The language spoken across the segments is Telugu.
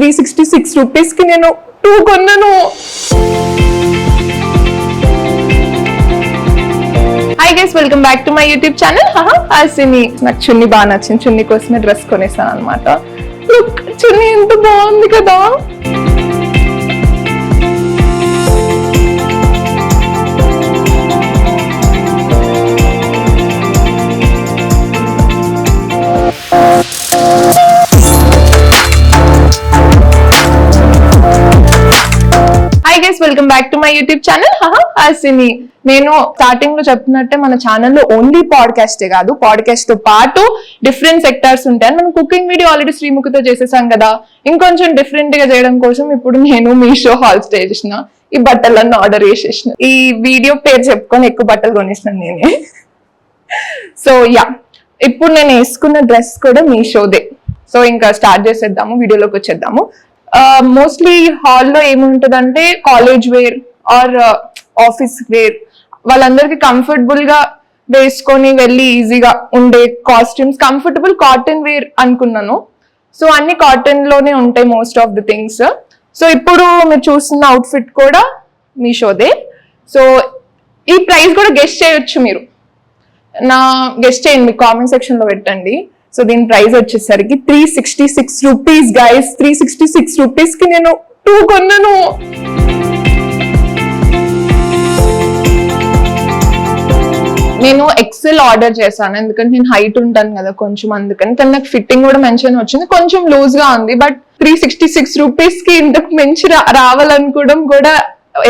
366 రూపీస్కి నేను 2 కొన్నాను. Hi guys, welcome back to my YouTube channel Hasini. నాకు చున్నీ బాగా నచ్చింది, చున్నీ కోసమే డ్రెస్ కొనేసాను అనమాట. చున్నీ ఎంత బాగుంది కదా. Welcome back to my YouTube channel Hasini. నేను స్టార్టింగ్ లో చెప్తున్నట్టే మన ఛానల్లో ఓన్లీ పాడ్కాస్టే కాదు, పాడ్కాస్ట్ తో పాటు డిఫరెంట్ సెక్టార్స్ ఉంటాయి. మనం కుకింగ్ వీడియో ఆల్రెడీ శ్రీముఖితో చేసేసాం కదా, ఇంకొంచెం డిఫరెంట్ గా చేయడం కోసం ఇప్పుడు నేను మీషో హాల్ స్టే చేసిన, ఈ బట్టలన్నీ ఆర్డర్ చేసేసిన. ఈ వీడియో పేరు చెప్పుకొని ఎక్కువ బట్టలు కొనేసిన నేనే. సో యా, ఇప్పుడు నేను వేసుకున్న డ్రెస్ కూడా మీషోదే. సో ఇంకా స్టార్ట్ చేసేద్దాము, వీడియోలోకి వచ్చేద్దాము. మోస్ట్లీ హాల్లో ఏముంటదంటే college wear or office wear, వాళ్ళందరికీ కంఫర్టబుల్ గా వేసుకొని వెళ్ళి ఈజీగా ఉండే కాస్ట్యూమ్స్, కంఫర్టబుల్ కాటన్ వేర్ అనుకున్నాను. సో అన్ని కాటన్ లోనే ఉంటాయి most of the things. So ఇప్పుడు మీరు చూస్తున్న అవుట్ఫిట్ కూడా మీషోదే. సో ఈ ప్రైస్ కూడా గెస్ట్ చేయొచ్చు మీరు, గెస్ట్ చేయండి, మీ కామెంట్ సెక్షన్ లో పెట్టండి. సో దీని ప్రైస్ వచ్చేసరికి 366 రూపీస్ గైస్. 366 రూపీస్ కి నేను 2 కొన్నాను. నేను ఎక్సెల్ ఆర్డర్ చేశాను, ఎందుకంటే నేను హైట్ ఉంటాను కదా కొంచెం, అందుకని. కానీ నాకు ఫిట్టింగ్ కూడా మంచిగానే వచ్చింది, కొంచెం లూజ్ గా ఉంది. బట్ 366 రూపీస్ కి ఇంతకు మించి రావాలనుకోవడం కూడా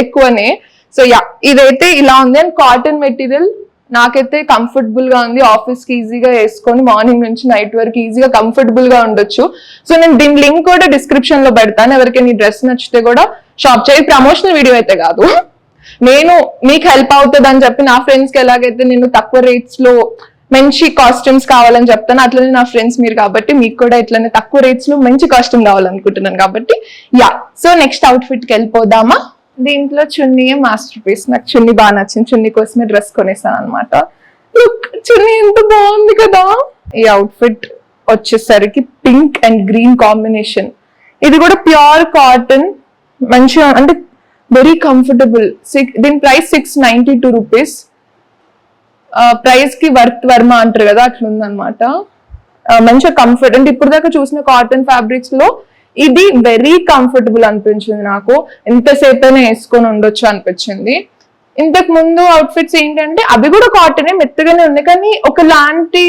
ఎక్కువనే. సో యా, ఇదైతే ఇలా ఉంది. అండ్ కాటన్ మెటీరియల్ నాకైతే కంఫర్టబుల్ గా ఉంది. ఆఫీస్ కి ఈజీగా వేసుకొని మార్నింగ్ నుంచి నైట్ వరకు ఈజీగా కంఫర్టబుల్ గా ఉండొచ్చు. సో నేను దీని లింక్ కూడా డిస్క్రిప్షన్ లో పెడతాను, ఎవరికైనా ఈ డ్రెస్ నచ్చితే కూడా షాప్ చేయి. ప్రమోషనల్ వీడియో అయితే కాదు, నేను మీకు హెల్ప్ అవుతుంది అని చెప్పి నా ఫ్రెండ్స్ కి ఎలాగైతే నేను తక్కువ రేట్స్ లో మంచి కాస్ట్యూమ్స్ కావాలని చెప్తాను, అట్లనే నా ఫ్రెండ్స్ మీరు కాబట్టి మీకు కూడా ఇట్లనే తక్కువ రేట్స్ లో మంచి కాస్ట్యూమ్ కావాలనుకుంటున్నాను కాబట్టి యా. సో నెక్స్ట్ అవుట్ఫిట్ కి వెళ్ళిపోదామా. దీంట్లో చున్నీయే మాస్టర్ పీస్, నాకు చున్నీ బాగా నచ్చింది, చున్నీ కోసమే డ్రెస్ కొనేసాను అనమాట. చున్నీ ఎంత బాగుంది కదా. ఈ అవుట్ఫిట్ వచ్చేసరికి పింక్ అండ్ గ్రీన్ కాంబినేషన్. ఇది కూడా ప్యూర్ కాటన్, మంచిగా అంటే వెరీ కంఫర్టబుల్. దీని ప్రైస్ 692 రూపీస్. ప్రైస్ కి వర్త్ వర్మ అంటారు కదా, అట్లుందనమాట. మంచిగా కంఫర్ట్, అంటే ఇప్పుడు దాకా చూసిన కాటన్ ఫ్యాబ్రిక్స్ లో ఇది వెరీ కంఫర్టబుల్ అనిపించింది నాకు. ఎంతసేపు అయినా వేసుకొని ఉండొచ్చు అనిపించింది. ఇంతకు ముందు అవుట్ఫిట్స్ ఏంటంటే అవి కూడా కాటనే, మెత్తగానే ఉన్నాయి, కానీ ఒకలాంటి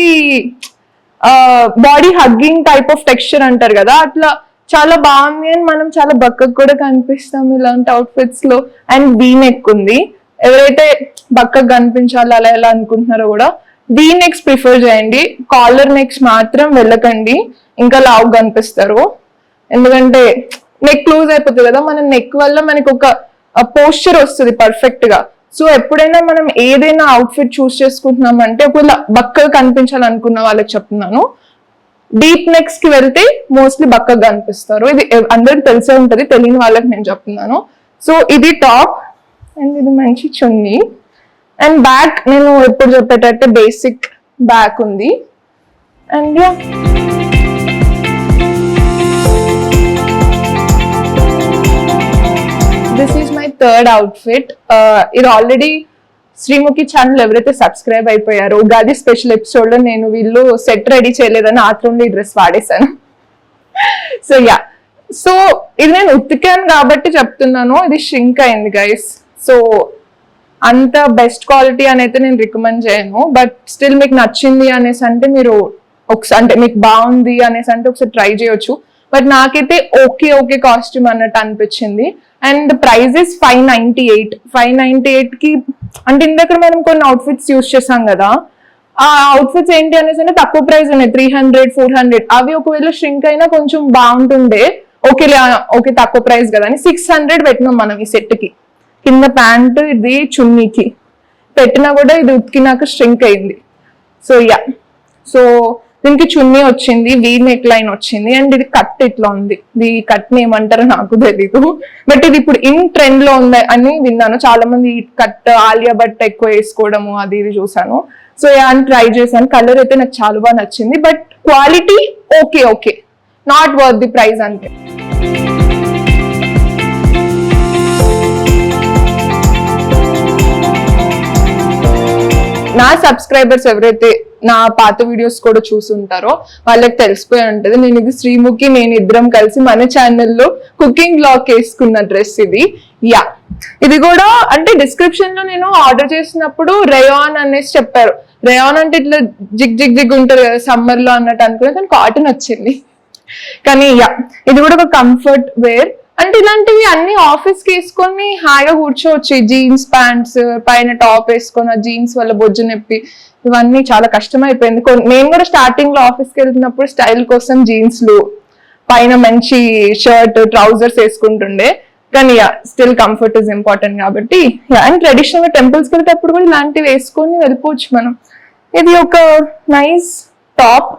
body hugging type of texture అంటారు కదా, అట్లా చాలా బాగుంది. అండ్ మనం చాలా బక్కగా కూడా కనిపిస్తాం ఇలాంటి అవుట్ఫిట్స్ లో. అండ్ వీ నెక్ ఉంది, ఎవరైతే బక్కగా కనిపించాలో అలా ఎలా అనుకుంటున్నారో కూడా వీ నెక్స్ ప్రిఫర్ చేయండి. కాలర్ నెక్స్ మాత్రం వెళ్ళకండి, ఇంకా లావు కనిపిస్తారు. ఎందుకంటే నెక్ క్లోజ్ అయిపోతుంది కదా, మన నెక్ వల్ల మనకి ఒక పోస్చర్ వస్తుంది పర్ఫెక్ట్ గా. సో ఎప్పుడైనా మనం ఏదైనా అవుట్ఫిట్ చూస్ చేసుకుంటున్నామంటే, ఒకవేళ బక్కగా కనిపించాలనుకున్న వాళ్ళకి చెప్తున్నాను, డీప్ నెక్స్ కి వెళ్తే మోస్ట్లీ బక్కగా కనిపిస్తారు. ఇది అందరికి తెలిసే ఉంటది, తెలియని వాళ్ళకి నేను చెప్తున్నాను. సో ఇది టాప్ అండ్ ఇది మంచి చున్నీ. అండ్ బ్యాక్ నేను ఎప్పుడు చెప్పేటట్టే బేసిక్ బ్యాక్ ఉంది. And this is my third outfit. ఇది ఆల్రెడీ శ్రీముఖి ఛానల్ ఎవరైతే సబ్స్క్రైబ్ అయిపోయారో, ఉగాది స్పెషల్ ఎపిసోడ్ లో నేను వీళ్ళు సెట్ రెడీ చేయలేదని ఆత్రంలో ఈ డ్రెస్ వాడేశాను. సో యా, సో ఇది నేను ఉతికాను కాబట్టి చెప్తున్నాను, ఇది షింక్ అయింది గైస్. సో అంత బెస్ట్ క్వాలిటీ అని అయితే నేను రికమెండ్ చేయను, బట్ స్టిల్ మీకు నచ్చింది అనేసి అంటే మీరు ఒకసారి, అంటే మీకు బాగుంది అనేసి అంటే ఒకసారి ట్రై చేయొచ్చు. బట్ నాకైతే ఓకే కాస్ట్యూమ్ అన్నట్టు అనిపించింది. And price is 598. 598 కి అంటే ఇందాక మనం కొన్ని అవుట్ఫిట్స్ యూజ్ చేసాం కదా, ఆ అవుట్ఫిట్స్ ఏంటి అనేసి అంటే తక్కువ ప్రైస్ ఉన్నాయి, 300, 400. అవి ఒకవేళ ష్రింక్ అయినా కొంచెం బాగుంటుండే. ఓకే తక్కువ ప్రైస్ కదా అని 600 పెట్టినాం మనం ఈ సెట్ కి. కింద ప్యాంట్, ఇది చున్నీకి పెట్టినా కూడా ఇది ఉతికినాక ష్రింక్ అయింది. సో యా, సో దీనికి చున్నీ వచ్చింది, వీ నెక్ లైన్ వచ్చింది. అండ్ ఇది కట్ ఇట్లా ఉంది, ఇది కట్ ని ఏమంటారో నాకు తెలీదు, బట్ ఇది ఇప్పుడు ఇన్ ట్రెండ్ లో ఉంది అని విన్నాను. చాలా మంది కట్ ఆలియా భట్ ఎక్కువ వేసుకోవడము అది ఇది చూసాను. సో అని ట్రై చేశాను. కలర్ అయితే నాకు చాలా బాగా నచ్చింది, but quality okay not worth the price అంతే. నా సబ్స్క్రైబర్స్ ఎవరైతే నా పాత వీడియోస్ కూడా చూసుంటారో వాళ్ళకి తెలిసిపోయి ఉంటది, నేను ఇది శ్రీముఖి నేను ఇద్దరం కలిసి మన ఛానల్లో కుకింగ్ బ్లాగ్ వేసుకున్న డ్రెస్ ఇది. యా, ఇది కూడా అంటే డిస్క్రిప్షన్ లో నేను ఆర్డర్ చేసినప్పుడు రేయాన్ అనేసి చెప్పారు. రేయాన్ అంటే ఇట్లా జిగ్ జిగ్ జిగ్ ఉంటుంది కదా సమ్మర్ లో అన్నట్టు అనుకున్నా, కానీ కాటన్ వచ్చింది. కానీ యా, ఇది కూడా ఒక కంఫర్ట్ వేర్. అంటే ఇలాంటివి అన్ని ఆఫీస్ కి వేసుకొని హాయిగా కూర్చోవచ్చు. జీన్స్ ప్యాంట్స్ పైన టాప్ వేసుకొని ఆ జీన్స్ వల్ల బొజ్జు నొప్పి ఇవన్నీ చాలా కష్టమైపోయింది. నేను కూడా స్టార్టింగ్ లో ఆఫీస్కి వెళ్తున్నప్పుడు స్టైల్ కోసం జీన్స్లు పైన మంచి షర్ట్ ట్రౌజర్స్ వేసుకుంటుండే. కానీ yeah, still comfort is important కాబట్టి అండ్ ట్రెడిషనల్ గా టెంపుల్స్కి వెళ్ళేటప్పుడు కూడా ఇలాంటివి వేసుకొని వెళ్ళిపోవచ్చు మనం. ఇది ఒక నైస్ టాప్,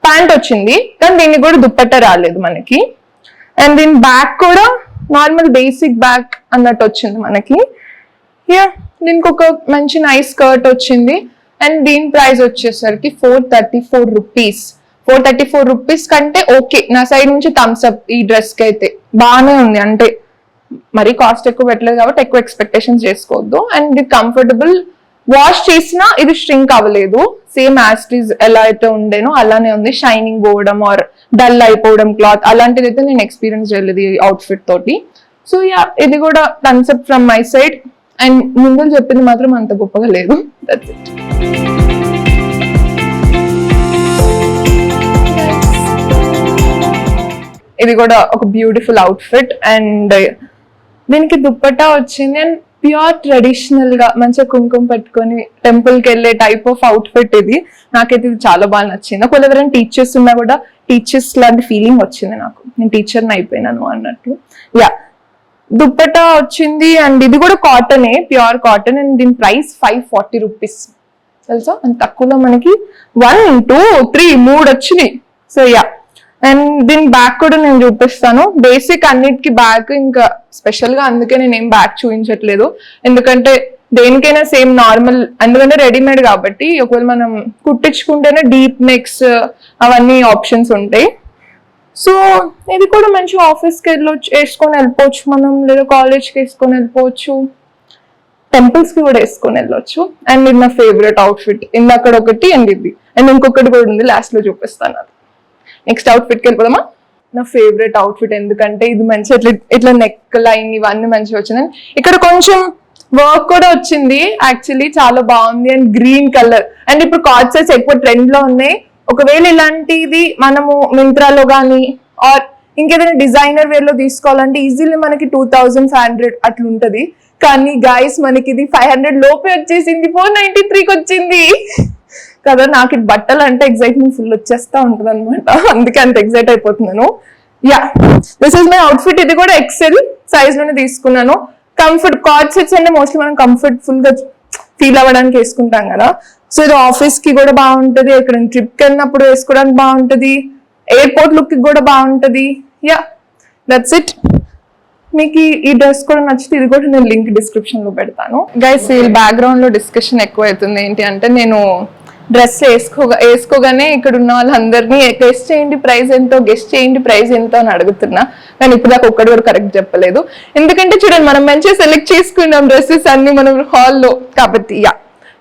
ప్యాంట్ వచ్చింది కానీ దీనికి కూడా దుప్పట్ట రాలేదు మనకి. అండ్ దీని బ్యాక్ కూడా నార్మల్ బేసిక్ బ్యాక్ అన్నట్టు వచ్చింది మనకి. యా, దీనికి ఒక మంచి నైస్ స్కర్ట్ వచ్చింది. అండ్ దీని ప్రైస్ వచ్చేసరికి 434 రూపీస్. 434 రూపీస్ కంటే ఓకే, నా సైడ్ నుంచి థమ్స్ అప్. ఈ డ్రెస్ కి అయితే బాగానే ఉంది, అంటే మరీ కాస్ట్ ఎక్కువ పెట్టలేదు కాబట్టి ఎక్కువ ఎక్స్పెక్టేషన్స్ చేసుకోవద్దు. అండ్ ఇది కంఫర్టబుల్, వాష్ చేసినా ఇది స్ట్రింక్ అవ్వలేదు, సేమ్ యాస్టీస్ ఎలా అయితే ఉండేనో అలానే ఉంది. షైనింగ్ పోవడం ఆర్ డల్ అయిపోవడం క్లాత్ అలాంటిది అయితే నేను ఎక్స్పీరియన్స్ చేయలేదు ఈ అవుట్ఫిట్ తోటి. సో యా, ఇది కూడా thumbs up from my side. And ముందు చెప్పింది మాత్రం అంత గొప్పగా లేదు. That's it. ఇది కూడా ఒక బ్యూటిఫుల్ అవుట్ఫిట్ అండ్ దీనికి దుప్పట్టా వచ్చింది. అండ్ ప్యూర్ ట్రెడిషనల్ గా మంచిగా కుంకుమ పెట్టుకొని టెంపుల్ కి వెళ్ళే టైప్ ఆఫ్ అవుట్ఫిట్ ఇది. నాకైతే ఇది చాలా బాగా నచ్చింది. ఒకవేళ ఎవరైనా టీచర్స్ ఉన్నా కూడా టీచర్స్ లాంటి ఫీలింగ్ వచ్చింది నాకు, నేను టీచర్ని అయిపోయినాను అన్నట్టు. యా, దుప్పట్టా వచ్చింది అండ్ ఇది కూడా కాటనే, ప్యూర్ కాటన్. అండ్ దీని ప్రైస్ 540 రూపీస్. తెలుసా, అంత తక్కువలో మనకి 1, 2, 3 3 వచ్చినాయి. సో యా, అండ్ దీని బ్యాగ్ కూడా నేను చూపిస్తాను. బేసిక్ అన్నిటికీ బ్యాగ్, ఇంకా స్పెషల్ గా అందుకే నేను ఏం బ్యాగ్ చూపించట్లేదు, ఎందుకంటే దేనికైనా సేమ్ నార్మల్, ఎందుకంటే రెడీమేడ్ కాబట్టి ఒకవేళ మనం కుట్టించుకుంటేనే డీప్ నెక్స్ అవన్నీ ఆప్షన్స్ ఉంటాయి. సో ఇది కూడా మంచి ఆఫీస్కి వేసుకొని వెళ్ళిపోవచ్చు మనం, లేదా కాలేజ్కి వేసుకొని వెళ్ళిపోవచ్చు, టెంపుల్స్ కి కూడా వేసుకొని వెళ్ళొచ్చు. అండ్ ఇది నా ఫేవరెట్ అవుట్ఫిట్. ఇందాక ఒకటి అండ్ ఇది అండ్ ఇంకొకటి కూడా ఉంది, లాస్ట్ లో చూపిస్తాను. అది నెక్స్ట్ అవుట్ఫిట్కి వెళ్ళిపోదామా. నా ఫేవరెట్ అవుట్ఫిట్, ఎందుకంటే ఇది మంచి ఇట్లా నెక్ లైన్ ఇవన్నీ మంచిగా వచ్చింది. ఇక్కడ కొంచెం వర్క్ కూడా వచ్చింది, యాక్చువల్లీ చాలా బాగుంది. అండ్ గ్రీన్ కలర్, అండ్ ఇప్పుడు కార్డ్ సెట్స్ ఎక్కువ ట్రెండ్ లో ఉన్నాయి. ఒకవేళ ఇలాంటిది మనము మింత్రాలో కానీ ఆర్ ఇంకేదైనా డిజైనర్ వేర్ లో తీసుకోవాలంటే ఈజీలీ మనకి 2500 అట్లా ఉంటది. కానీ గైస్ మనకి ఇది 500 లోపే వచ్చేసింది, 493కి వచ్చింది కదా. నాకు ఇది బట్టలు అంటే ఎక్సైట్మెంట్ ఫుల్ వచ్చేస్తా ఉంటుంది అనమాట, అందుకే అంత ఎక్సైట్ అయిపోతున్నాను. Yeah, this is my outfit. ఇది కూడా ఎక్సెల్ సైజ్ లోనే తీసుకున్నాను. కంఫర్ట్, కార్డ్ సెట్స్ అంటే మోస్ట్లీ మనం కంఫర్ట్ఫుల్ గా ఫీల్ అవ్వడానికి వేసుకుంటాం కదా. సో ఇది ఆఫీస్ కి కూడా బాగుంటది, ఇక్కడ ట్రిప్ కి వెళ్ళినప్పుడు వేసుకోవడానికి బాగుంటది, ఎయిర్పోర్ట్ లుక్ కి కూడా బాగుంటది. Yeah, that's it. మీకు ఈ డ్రెస్ కూడా నచ్చితే ఇది కూడా నేను లింక్ డిస్క్రిప్షన్ లో పెడతాను. గైస్, ఈ బ్యాక్గ్రౌండ్ లో డిస్కషన్ ఎక్కువ అవుతుంది. ఏంటి అంటే నేను డ్రెస్ వేసుకోగానే ఇక్కడ ఉన్న వాళ్ళందరినీ గెస్ట్ చేయండి ప్రైస్ ఎంతో, గెస్ట్ చేయండి ప్రైస్ ఎంతో అని అడుగుతున్నా. కానీ ఇప్పుడు దాకా ఒక్కటి కూడా కరెక్ట్ చెప్పలేదు, ఎందుకంటే చూడండి మనం మంచిగా సెలెక్ట్ చేసుకున్నాం డ్రెస్సెస్ అన్ని మనం హాల్లో కాబట్టి. యా,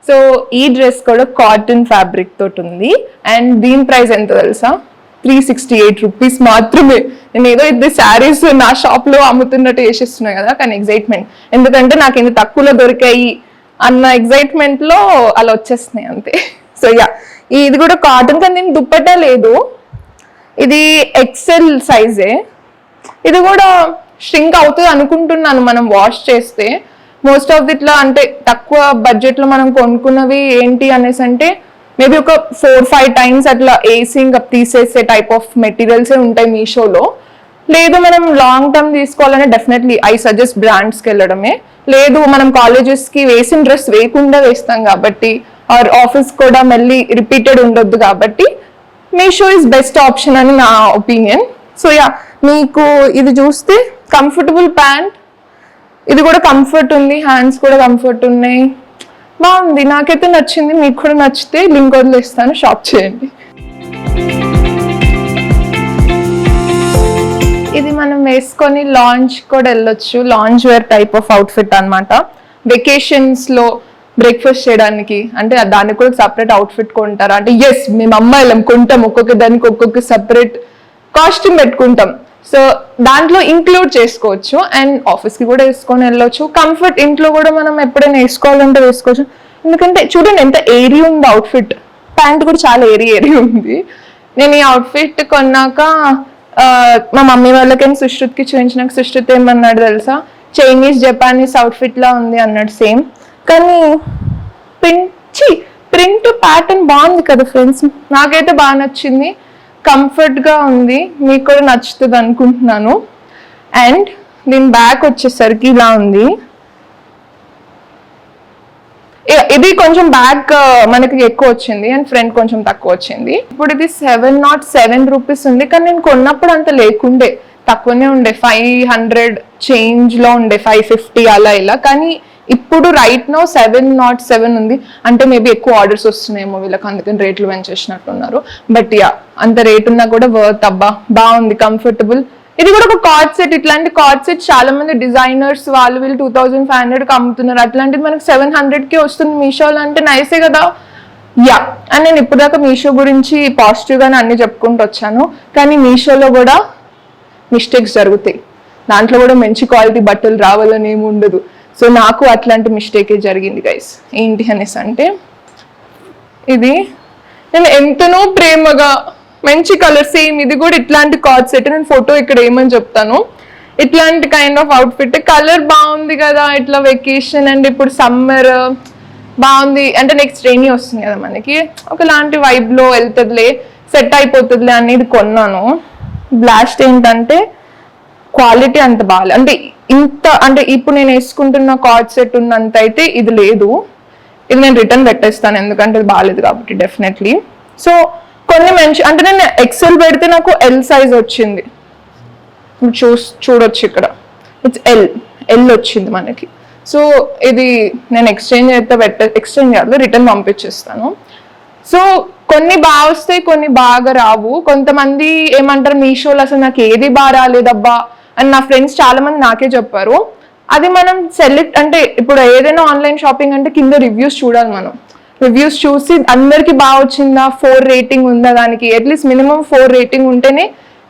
సో ఈ డ్రెస్ కూడా కాటన్ ఫ్యాబ్రిక్ తోటి ఉంది. అండ్ దీని ప్రైస్ ఎంతో తెలుసా, 368 రూపీస్ మాత్రమే. నేను ఏదో ఇది శారీస్ నా షాప్ లో అమ్ముతున్నట్టు వేసేస్తున్నాయి కదా, కానీ ఎక్సైట్మెంట్, ఎందుకంటే నాకు ఇంత తక్కువలో దొరికాయి అన్న ఎక్సైట్మెంట్ లో అలా వచ్చేస్తున్నాయి అంతే. సో యా, ఇది కూడా కాటన్, కానీ దీనికి దుప్పట్టా లేదు. ఇది ఎక్సెల్ సైజే. ఇది కూడా ష్రింక్ అవుతుంది అనుకుంటున్నాను మనం వాష్ చేస్తే. మోస్ట్ ఆఫ్ ఇట్లా అంటే తక్కువ బడ్జెట్ లో మనం కొనుక్కున్నవి ఏంటి అనేసి అంటే మేబీ ఒక 4-5 టైమ్స్ అట్లా వేసి ఇంకా తీసేసే టైప్ ఆఫ్ మెటీరియల్సే ఉంటాయి మీషోలో. లేదు మనం లాంగ్ టర్మ్ తీసుకోవాలంటే డెఫినెట్లీ ఐ సజెస్ట్ బ్రాండ్స్కి వెళ్ళడమే. లేదు మనం కాలేజెస్కి వేసిన డ్రెస్ వేయకుండా వేస్తాం కాబట్టి ఆర్ ఆఫీస్ కూడా మళ్ళీ రిపీటెడ్ ఉండొద్దు కాబట్టి మీషో ఇస్ బెస్ట్ ఆప్షన్ అని నా ఒపీనియన్. సో యా, మీకు ఇది చూస్తే కంఫర్టబుల్ ప్యాంట్, ఇది కూడా కంఫర్ట్ ఉంది, హ్యాండ్స్ కూడా కంఫర్ట్ ఉన్నాయి, బాగుంది. నాకైతే నచ్చింది, మీకు కూడా నచ్చితే లింక్ వదిలేస్తాను, షాప్ చేయండి. ఇది మనం వేసుకొని లాంచ్ కూడా వెళ్ళొచ్చు. Lunch wear type of outfit అనమాట. వెకేషన్స్ లో బ్రేక్ఫాస్ట్ చేయడానికి, అంటే దానికి కూడా సపరేట్ అవుట్ఫిట్ కొంటారా అంటే ఎస్, మేము అమ్మాయిలం కొంటాం, ఒక్కొక్క దానికి ఒక్కొక్క సపరేట్ కాస్ట్యూమ్ పెట్టుకుంటాం. సో దాంట్లో ఇంక్లూడ్ చేసుకోవచ్చు. అండ్ ఆఫీస్కి కూడా వేసుకొని వెళ్ళొచ్చు. కంఫర్ట్ ఇంట్లో కూడా మనం ఎప్పుడైనా వేసుకోవాలంటే వేసుకోవచ్చు. ఎందుకంటే చూడండి ఎంత ఏరియా ఉంది అవుట్ఫిట్. ప్యాంట్ కూడా చాలా ఏరియా ఉంది. నేను ఈ అవుట్ఫిట్ కొన్నాక మా మమ్మీ వాళ్ళకైనా సుశ్రుత్కి చూపించినాక సుశ్రుత్ ఏమన్నాడు తెలుసా, చైనీస్ జపానీస్ అవుట్ఫిట్ లా ఉంది అన్నాడు. సేమ్, కానీ ప్రింట్ ప్యాటర్న్ బాగుంది కదా ఫ్రెండ్స్. నాకైతే బాగా నచ్చింది, కంఫర్ట్ గా ఉంది. మీకు కూడా నచ్చుతుంది అనుకుంటున్నాను. అండ్ దీని బ్యాక్ వచ్చేసరికి ఇలా ఉంది. ఇది కొంచెం బ్యాక్ మనకి ఎక్కువ వచ్చింది అండ్ ఫ్రంట్ కొంచెం తక్కువ వచ్చింది. ఇప్పుడు ఇది 707 రూపీస్ ఉంది, కానీ నేను కొన్నప్పుడు అంత లేకుండే, తక్కువనే ఉండే, 500 చేంజ్ లో ఉండే, 550 అలా ఇలా. కానీ ఇప్పుడు రైట్ నో 707 ఉంది. అంటే మేబీ ఎక్కువ ఆర్డర్స్ వస్తున్నాయేమో వీళ్ళకి, అందుకని రేట్లు పెంచేసినట్టున్నారు. బట్ యా, అంత రేట్ ఉన్నా కూడా వర్త్. అబ్బా బాగుంది, కంఫర్టబుల్. ఇది కూడా ఒక కార్డ్ సెట్. ఇట్లాంటి కార్డ్ సెట్ చాలా మంది డిజైనర్స్ వాళ్ళు వీళ్ళు 2500కి అమ్ముతున్నారు. అట్లాంటిది మనకి 700కి వస్తుంది మీషోలో, అంటే నైసే కదా. యా, అండ్ నేను ఇప్పుడు దాకా మీషో గురించి పాజిటివ్ గానే అన్ని చెప్పుకుంటూ వచ్చాను, కానీ మీషోలో కూడా మిస్టేక్స్ జరుగుతాయి. దాంట్లో కూడా మంచి క్వాలిటీ బట్టలు రావాలని ఏమి ఉండదు. సో నాకు అట్లాంటి మిస్టేకే జరిగింది గైస్. ఏంటి అనేసి అంటే, ఇది నేను ఎంతనో ప్రేమగా మంచి కలర్, సేమ్ ఇది కూడా ఇట్లాంటి కార్డ్ సెట్. నేను ఫోటో ఇక్కడ ఏమని చెప్తాను. ఇట్లాంటి కైండ్ ఆఫ్ అవుట్ఫిట్, కలర్ బాగుంది కదా, ఇట్లా వెకేషన్ అండ్ ఇప్పుడు సమ్మర్ బాగుంది అంటే నెక్స్ట్ రెయినీ వస్తుంది కదా మనకి, ఒకలాంటి వైబ్ లో వెళ్తుందిలే, సెట్ అయిపోతుందిలే అనేది కొన్నాను. బ్లాస్ట్ ఏంటంటే క్వాలిటీ అంత బాగాలేదు. అంటే ఇంత, అంటే ఇప్పుడు నేను వేసుకుంటున్న కార్డ్ సెట్ ఉన్నంత అయితే ఇది లేదు. ఇది నేను రిటర్న్ పెట్టేస్తాను, ఎందుకంటే ఇది బాగాలేదు కాబట్టి డెఫినెట్లీ. సో కొన్ని మంచి, అంటే నేను ఎక్సెల్ పెడితే నాకు ఎల్ సైజ్ వచ్చింది, చూడొచ్చు ఇక్కడ. ఇట్స్ ఎల్ వచ్చింది మనకి. సో ఇది నేను ఎక్స్చేంజ్ అయితే ఎక్స్చేంజ్ కాదు, రిటర్న్ పంపించేస్తాను. సో కొన్ని బాగా వస్తాయి, కొన్ని బాగా రావు. కొంతమంది ఏమంటారు, మీషోలో అసలు నాకు ఏది బాగా రాలేదబ్బా అని నా ఫ్రెండ్స్ చాలా మంది నాకే చెప్పారు. అది మనం సెలెక్ట్, అంటే ఇప్పుడు ఏదైనా ఆన్లైన్ షాపింగ్ అంటే కింద రివ్యూస్ చూడాలి. మనం రివ్యూస్ చూసి అందరికి బాగా వచ్చిందా, 4 రేటింగ్ ఉందా, దానికి అట్లీస్ట్ మినిమం 4 రేటింగ్ ఉంటేనే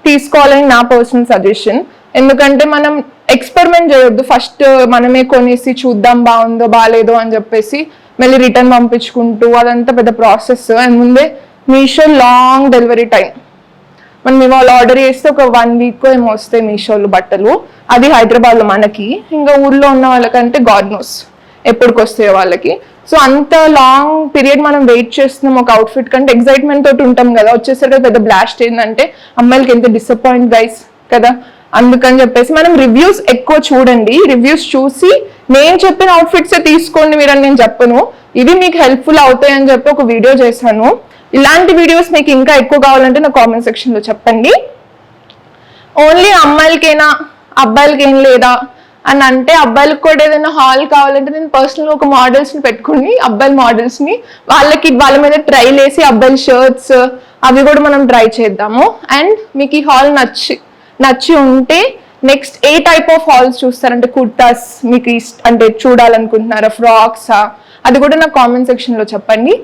తీసుకోవాలని నా పర్సనల్ సజెషన్. ఎందుకంటే మనం ఎక్స్పెరిమెంట్ చేయొద్దు. ఫస్ట్ మనమే కొనేసి చూద్దాం బాగుందో బాగాలేదో అని చెప్పేసి మళ్ళీ రిటర్న్ పంపించుకుంటూ అదంతా పెద్ద ప్రాసెస్. అండ్ ముందే మీషో లాంగ్ డెలివరీ టైం, మనం ఇవాళ ఆర్డర్ చేస్తే ఒక 1 వీక్ ఏమో వస్తాయి మీషోలో బట్టలు. అది హైదరాబాద్లో మనకి, ఇంకా ఊర్లో ఉన్న వాళ్ళకంటే గాడ్ నోస్ ఎప్పటికి వస్తాయో వాళ్ళకి. సో అంత లాంగ్ పీరియడ్ మనం వెయిట్ చేస్తున్నాం ఒక అవుట్ఫిట్ కంటే, ఎక్సైట్మెంట్ తోటి ఉంటాం కదా. వచ్చేసరికి పెద్ద బ్లాస్ట్ ఏంటంటే అమ్మాయిలకి ఎంత డిసప్పాయింట్ గైస్ కదా. అందుకని చెప్పేసి మనం రివ్యూస్ ఎక్కువ చూడండి. రివ్యూస్ చూసి నేను చెప్పిన అవుట్ఫిట్స్ తీసుకోండి మీరు అని నేను చెప్పను. ఇది మీకు హెల్ప్ఫుల్ అవుతాయని చెప్పి ఒక వీడియో చేశాను. ఇలాంటి వీడియోస్ మీకు ఇంకా ఎక్కువ కావాలంటే నా కామెంట్ సెక్షన్ లో చెప్పండి. ఓన్లీ అమ్మాయిలకైనా అబ్బాయిలకి ఏం లేదా అని అంటే, అబ్బాయిలకు కూడా ఏదైనా హాల్ కావాలంటే నేను పర్సనల్ ఒక మోడల్స్ ని పెట్టుకుని అబ్బాయిల మోడల్స్ ని వాళ్ళ మీద ట్రైల్ వేసి అబ్బాయిల షర్ట్స్ అవి కూడా మనం ట్రై చేద్దాము. అండ్ మీకు ఈ హాల్ నచ్చి ఉంటే నెక్స్ట్ ఏ టైప్ ఆఫ్ హాల్స్ చూస్తారంటే, కుర్తాస్ మీకు అంటే చూడాలనుకుంటున్నారా, ఫ్రాక్సా, అది కూడా నా కామెంట్ సెక్షన్ లో చెప్పండి.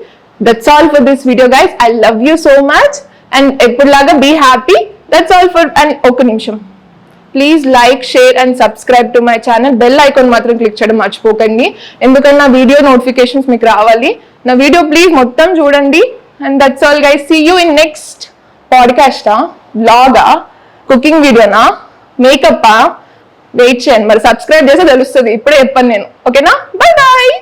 That's all for this video guys. I love you so much and ఎప్పుడులాగా be happy. That's all for, and ఒక నిమిషం please like, share and subscribe to my channel. Bell icon మాత్రం క్లిక్ చేయడం మర్చిపోకండి, ఎందుకంటే నా వీడియో నోటిఫికేషన్స్ మీకు రావాలి. నా వీడియో ప్లీజ్ మొత్తం చూడండి. And that's all guys. See you in next పాడ్కాస్టా, వ్లాగా, కుకింగ్ వీడియోనా, మేకప్పా, వెయిట్ చేయండి. మరి సబ్స్క్రైబ్ చేస్తే తెలుస్తుంది, ఇప్పుడే చెప్పాను నేను. ఓకేనా, బై బాయ్.